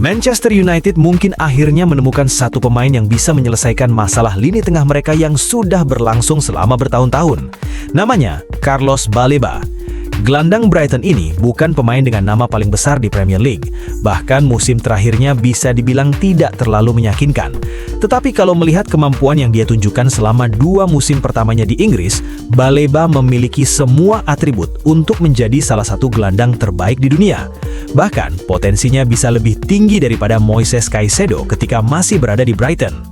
Manchester United mungkin akhirnya menemukan satu pemain yang bisa menyelesaikan masalah lini tengah mereka yang sudah berlangsung selama bertahun-tahun. Namanya Carlos Baleba. Gelandang Brighton ini bukan pemain dengan nama paling besar di Premier League. Bahkan musim terakhirnya bisa dibilang tidak terlalu meyakinkan. Tetapi kalau melihat kemampuan yang dia tunjukkan selama 2 musim pertamanya di Inggris, Baleba memiliki semua atribut untuk menjadi salah satu gelandang terbaik di dunia. Bahkan potensinya bisa lebih tinggi daripada Moises Caicedo ketika masih berada di Brighton.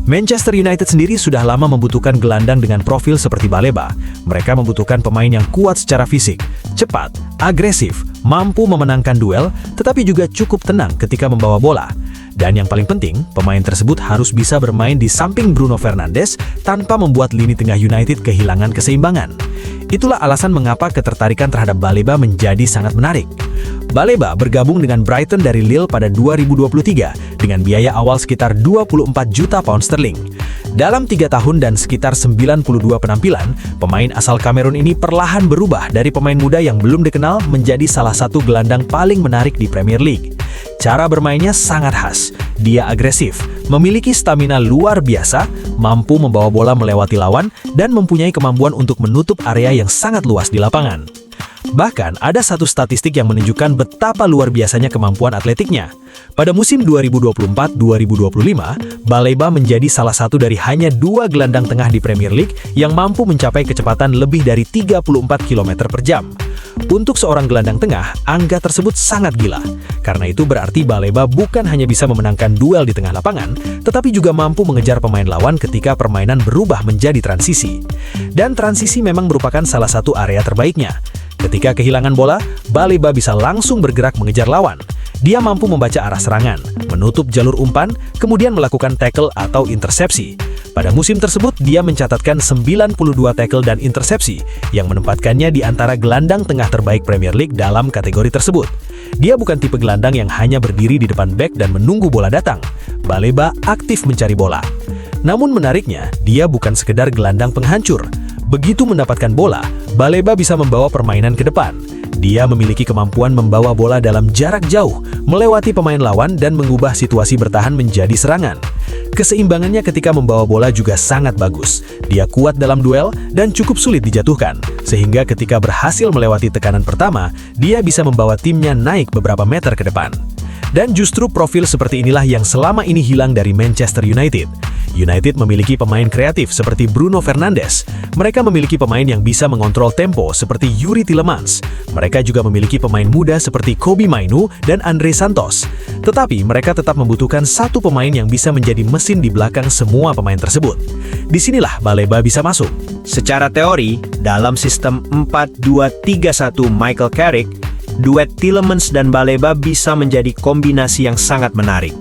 Manchester United sendiri sudah lama membutuhkan gelandang dengan profil seperti Baleba. Mereka membutuhkan pemain yang kuat secara fisik, cepat, agresif, mampu memenangkan duel, tetapi juga cukup tenang ketika membawa bola. Dan yang paling penting, pemain tersebut harus bisa bermain di samping Bruno Fernandes tanpa membuat lini tengah United kehilangan keseimbangan. Itulah alasan mengapa ketertarikan terhadap Baleba menjadi sangat menarik. Baleba bergabung dengan Brighton dari Lille pada 2023 dengan biaya awal sekitar 24 juta pound sterling. Dalam 3 tahun dan sekitar 92 penampilan, pemain asal Kamerun ini perlahan berubah dari pemain muda yang belum dikenal menjadi salah satu gelandang paling menarik di Premier League. Cara bermainnya sangat khas. Dia agresif, memiliki stamina luar biasa, mampu membawa bola melewati lawan, dan mempunyai kemampuan untuk menutup area yang sangat luas di lapangan. Bahkan ada satu statistik yang menunjukkan betapa luar biasanya kemampuan atletiknya. Pada musim 2024-2025, Baleba menjadi salah satu dari hanya 2 gelandang tengah di Premier League yang mampu mencapai kecepatan lebih dari 34 km per jam. Untuk seorang gelandang tengah, angka tersebut sangat gila. Karena itu berarti Baleba bukan hanya bisa memenangkan duel di tengah lapangan, tetapi juga mampu mengejar pemain lawan ketika permainan berubah menjadi transisi. Dan transisi memang merupakan salah satu area terbaiknya. Ketika kehilangan bola, Baleba bisa langsung bergerak mengejar lawan. Dia mampu membaca arah serangan, menutup jalur umpan, kemudian melakukan tackle atau intersepsi. Pada musim tersebut, dia mencatatkan 92 tackle dan intersepsi, yang menempatkannya di antara gelandang tengah terbaik Premier League dalam kategori tersebut. Dia bukan tipe gelandang yang hanya berdiri di depan bek dan menunggu bola datang. Baleba aktif mencari bola. Namun menariknya, dia bukan sekedar gelandang penghancur. Begitu mendapatkan bola, Baleba bisa membawa permainan ke depan. Dia memiliki kemampuan membawa bola dalam jarak jauh, melewati pemain lawan dan mengubah situasi bertahan menjadi serangan. Keseimbangannya ketika membawa bola juga sangat bagus. Dia kuat dalam duel dan cukup sulit dijatuhkan, sehingga ketika berhasil melewati tekanan pertama, dia bisa membawa timnya naik beberapa meter ke depan. Dan justru profil seperti inilah yang selama ini hilang dari Manchester United. United memiliki pemain kreatif seperti Bruno Fernandes. Mereka memiliki pemain yang bisa mengontrol tempo seperti Youri Tielemans. Mereka juga memiliki pemain muda seperti Kobbie Mainoo dan Andre Santos. Tetapi mereka tetap membutuhkan satu pemain yang bisa menjadi mesin di belakang semua pemain tersebut. Disinilah Baleba bisa masuk. Secara teori, dalam sistem 4-2-3-1 Michael Carrick, duet Tielemans dan Baleba bisa menjadi kombinasi yang sangat menarik.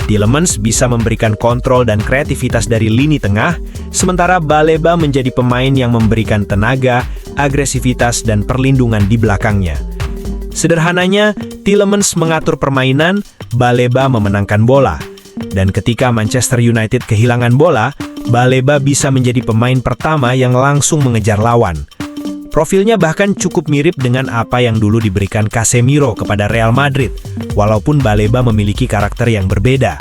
Tielemans bisa memberikan kontrol dan kreativitas dari lini tengah, sementara Baleba menjadi pemain yang memberikan tenaga, agresivitas, dan perlindungan di belakangnya. Sederhananya, Tielemans mengatur permainan, Baleba memenangkan bola. Dan ketika Manchester United kehilangan bola, Baleba bisa menjadi pemain pertama yang langsung mengejar lawan. Profilnya bahkan cukup mirip dengan apa yang dulu diberikan Casemiro kepada Real Madrid, walaupun Baleba memiliki karakter yang berbeda.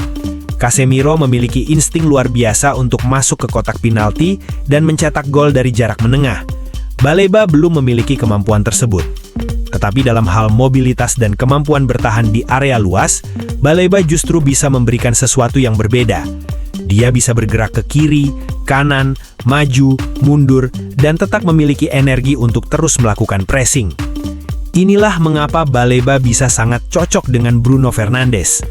Casemiro memiliki insting luar biasa untuk masuk ke kotak penalti dan mencetak gol dari jarak menengah. Baleba belum memiliki kemampuan tersebut. Tetapi dalam hal mobilitas dan kemampuan bertahan di area luas, Baleba justru bisa memberikan sesuatu yang berbeda. Dia bisa bergerak ke kiri, kanan, maju, mundur, dan tetap memiliki energi untuk terus melakukan pressing. Inilah mengapa Baleba bisa sangat cocok dengan Bruno Fernandes.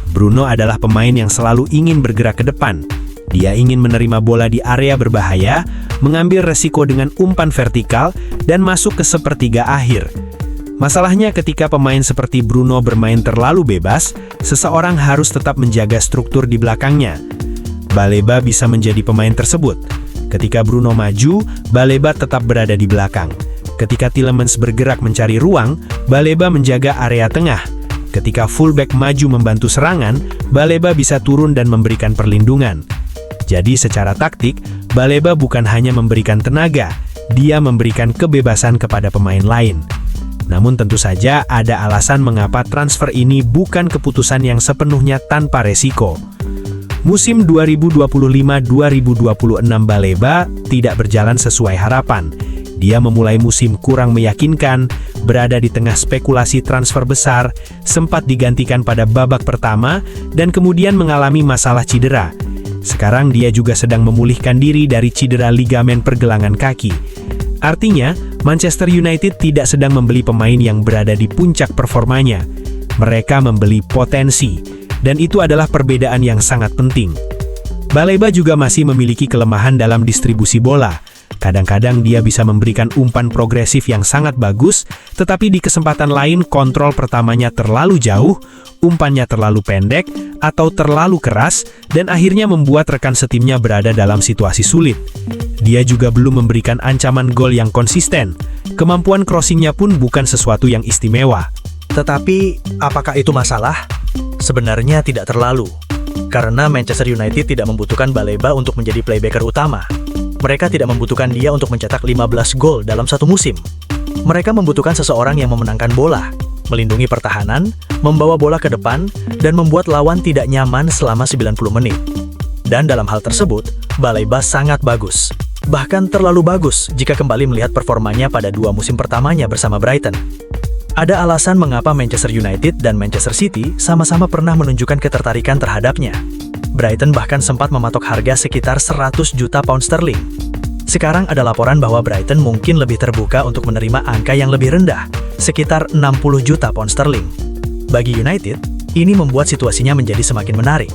Bruno adalah pemain yang selalu ingin bergerak ke depan. Dia ingin menerima bola di area berbahaya, mengambil resiko dengan umpan vertikal, dan masuk ke sepertiga akhir. Masalahnya ketika pemain seperti Bruno bermain terlalu bebas, seseorang harus tetap menjaga struktur di belakangnya. Baleba bisa menjadi pemain tersebut. Ketika Bruno maju, Baleba tetap berada di belakang. Ketika Tielemans bergerak mencari ruang, Baleba menjaga area tengah. Ketika fullback maju membantu serangan, Baleba bisa turun dan memberikan perlindungan. Jadi secara taktik, Baleba bukan hanya memberikan tenaga, dia memberikan kebebasan kepada pemain lain. Namun tentu saja ada alasan mengapa transfer ini bukan keputusan yang sepenuhnya tanpa resiko. Musim 2025-2026 Baleba tidak berjalan sesuai harapan. Dia memulai musim kurang meyakinkan, berada di tengah spekulasi transfer besar, sempat digantikan pada babak pertama, dan kemudian mengalami masalah cedera. Sekarang dia juga sedang memulihkan diri dari cedera ligamen pergelangan kaki. Artinya, Manchester United tidak sedang membeli pemain yang berada di puncak performanya. Mereka membeli potensi, dan itu adalah perbedaan yang sangat penting. Baleba juga masih memiliki kelemahan dalam distribusi bola. Kadang-kadang dia bisa memberikan umpan progresif yang sangat bagus, tetapi di kesempatan lain kontrol pertamanya terlalu jauh, umpannya terlalu pendek, atau terlalu keras, dan akhirnya membuat rekan setimnya berada dalam situasi sulit. Dia juga belum memberikan ancaman gol yang konsisten. Kemampuan crossingnya pun bukan sesuatu yang istimewa. Tetapi, apakah itu masalah? Sebenarnya tidak terlalu. Karena Manchester United tidak membutuhkan Baleba untuk menjadi playmaker utama. Mereka tidak membutuhkan dia untuk mencetak 15 gol dalam satu musim. Mereka membutuhkan seseorang yang memenangkan bola, melindungi pertahanan, membawa bola ke depan, dan membuat lawan tidak nyaman selama 90 menit. Dan dalam hal tersebut, Baleba sangat bagus. Bahkan terlalu bagus jika kembali melihat performanya pada 2 musim pertamanya bersama Brighton. Ada alasan mengapa Manchester United dan Manchester City sama-sama pernah menunjukkan ketertarikan terhadapnya. Brighton bahkan sempat mematok harga sekitar 100 juta pound sterling. Sekarang ada laporan bahwa Brighton mungkin lebih terbuka untuk menerima angka yang lebih rendah, sekitar 60 juta pound sterling. Bagi United, ini membuat situasinya menjadi semakin menarik.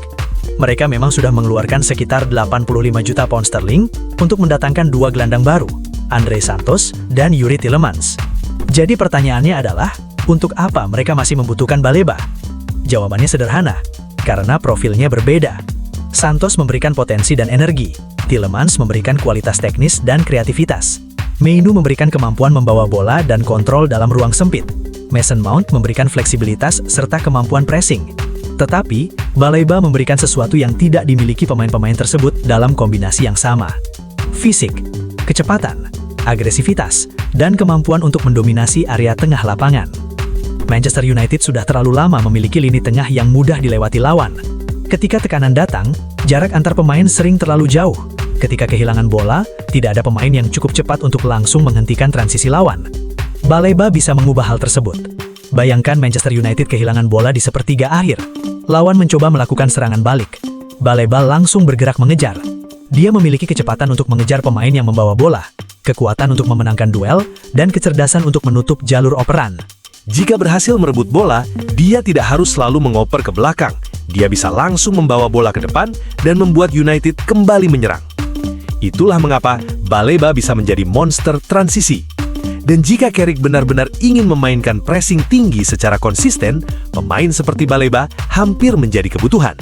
Mereka memang sudah mengeluarkan sekitar 85 juta pound sterling untuk mendatangkan 2 gelandang baru, Andre Santos dan Youri Tielemans. Jadi pertanyaannya adalah, untuk apa mereka masih membutuhkan Baleba? Jawabannya sederhana, karena profilnya berbeda. Santos memberikan potensi dan energi, Tielemans memberikan kualitas teknis dan kreativitas. Mainu memberikan kemampuan membawa bola dan kontrol dalam ruang sempit. Mason Mount memberikan fleksibilitas serta kemampuan pressing. Tetapi, Baleba memberikan sesuatu yang tidak dimiliki pemain-pemain tersebut dalam kombinasi yang sama. Fisik, kecepatan, agresivitas, dan kemampuan untuk mendominasi area tengah lapangan. Manchester United sudah terlalu lama memiliki lini tengah yang mudah dilewati lawan. Ketika tekanan datang, jarak antar pemain sering terlalu jauh. Ketika kehilangan bola, tidak ada pemain yang cukup cepat untuk langsung menghentikan transisi lawan. Baleba bisa mengubah hal tersebut. Bayangkan Manchester United kehilangan bola di sepertiga akhir. Lawan mencoba melakukan serangan balik. Baleba langsung bergerak mengejar. Dia memiliki kecepatan untuk mengejar pemain yang membawa bola, kekuatan untuk memenangkan duel, dan kecerdasan untuk menutup jalur operan. Jika berhasil merebut bola, dia tidak harus selalu mengoper ke belakang. Dia bisa langsung membawa bola ke depan dan membuat United kembali menyerang. Itulah mengapa Baleba bisa menjadi monster transisi. Dan jika Carrick benar-benar ingin memainkan pressing tinggi secara konsisten, pemain seperti Baleba hampir menjadi kebutuhan.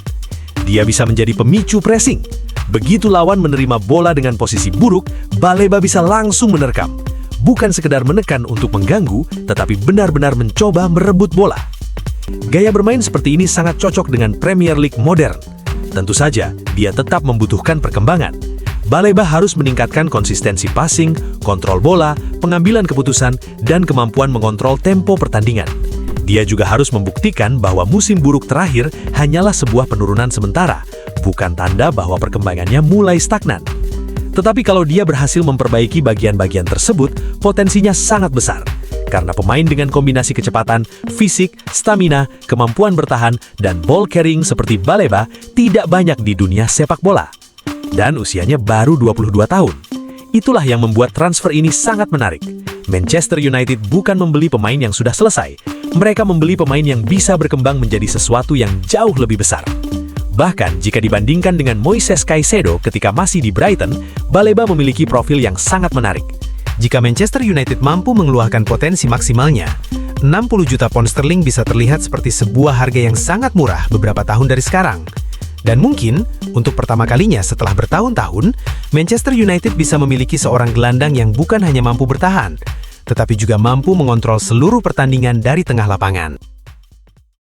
Dia bisa menjadi pemicu pressing. Begitu lawan menerima bola dengan posisi buruk, Baleba bisa langsung menerkam. Bukan sekedar menekan untuk mengganggu, tetapi benar-benar mencoba merebut bola. Gaya bermain seperti ini sangat cocok dengan Premier League modern. Tentu saja, dia tetap membutuhkan perkembangan. Baleba harus meningkatkan konsistensi passing, kontrol bola, pengambilan keputusan, dan kemampuan mengontrol tempo pertandingan. Dia juga harus membuktikan bahwa musim buruk terakhir hanyalah sebuah penurunan sementara, bukan tanda bahwa perkembangannya mulai stagnan. Tetapi kalau dia berhasil memperbaiki bagian-bagian tersebut, potensinya sangat besar. Karena pemain dengan kombinasi kecepatan, fisik, stamina, kemampuan bertahan, dan ball carrying seperti Baleba tidak banyak di dunia sepak bola. Dan usianya baru 22 tahun. Itulah yang membuat transfer ini sangat menarik. Manchester United bukan membeli pemain yang sudah selesai. Mereka membeli pemain yang bisa berkembang menjadi sesuatu yang jauh lebih besar. Bahkan jika dibandingkan dengan Moises Caicedo ketika masih di Brighton, Baleba memiliki profil yang sangat menarik. Jika Manchester United mampu mengeluarkan potensi maksimalnya, 60 juta pound sterling bisa terlihat seperti sebuah harga yang sangat murah beberapa tahun dari sekarang. Dan mungkin, untuk pertama kalinya setelah bertahun-tahun, Manchester United bisa memiliki seorang gelandang yang bukan hanya mampu bertahan, tetapi juga mampu mengontrol seluruh pertandingan dari tengah lapangan.